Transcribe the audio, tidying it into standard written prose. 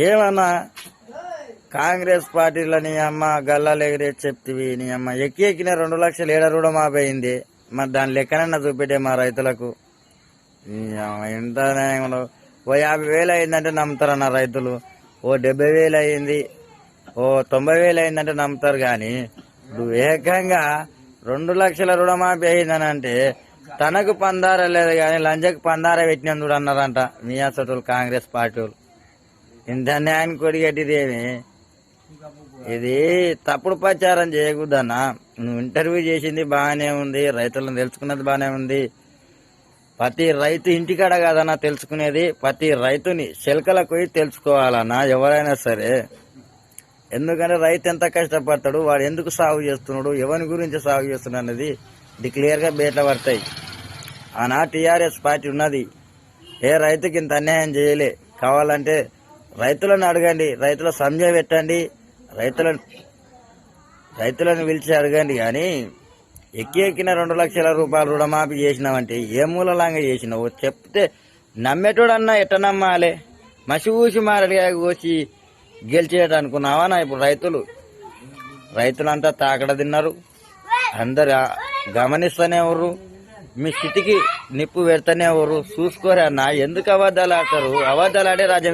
ఏమన్నా కాంగ్రెస్ పార్టీలో నీ అమ్మ గల్లాలు ఎగిరే చెప్తివి నీ అమ్మ ఎక్కిన 2 లక్షలు ఏడ రుణమాపోయింది. మరి దాని లెక్కనన్నా చూపెట్టే మా రైతులకు. నీ అమ్మ ఎంత న్యాయంలో ఓ 50,000 అయిందంటే నమ్ముతారన్న రైతులు. ఓ 70,000 అయింది, ఓ 90,000 అయిందంటే నమ్ముతారు. కానీ ఇప్పుడు ఏకంగా 2 లక్షల రుణమాఫీ అయిందని అంటే తనకు పందార లేదు కానీ లంజకు పందార పెట్టినందుడు అన్నారంట మీ అసలు కాంగ్రెస్ పార్టీ వాళ్ళు. ఇంత న్యాయాన్ని కొడిగట్టిదేమి? ఇది తప్పుడు ప్రచారం చేయకూడదన్నా. నువ్వు ఇంటర్వ్యూ చేసింది బాగానే ఉంది, రైతులను తెలుసుకున్నది బాగానే ఉంది. ప్రతి రైతు ఇంటికాడ కాదన్నా తెలుసుకునేది, ప్రతి రైతుని శిల్కలకు పోయి తెలుసుకోవాలన్నా ఎవరైనా సరే. ఎందుకంటే రైతు ఎంత కష్టపడతాడు, వాడు ఎందుకు సాగు చేస్తున్నాడు, ఎవరి గురించి సాగు చేస్తున్నాడు అనేది ఇది క్లియర్గా బయట పడతాయి. ఆనా టీఆర్ఎస్ పార్టీ ఉన్నది, ఏ రైతుకి ఇంత అన్యాయం చేయలే. కావాలంటే రైతులను అడగండి, రైతుల సంజయ్ పెట్టండి, రైతులను పిలిచి అడగండి. కానీ ఎక్కిన 2 లక్షల రూపాయలు రుణమాఫీ చేసినావంటే ఏ మూలలాగా చేసినావు చెప్తే నమ్మేటోడన్నా ఎట్ట నమ్మాలి? మసి ఊసి మారడిగా కోసి గెలిచేట అనుకున్నావా? నా ఇప్పుడు రైతులంతా తాకడ తిన్నారు, అందరు గమనిస్తూనే ఎవరు, మీ స్థితికి నిప్పు పెడతానే ఎవరు చూసుకోరే అన్న. ఎందుకు అబద్ధాలు ఆడతారు? అబద్ధాలు ఆడే రాజ్యం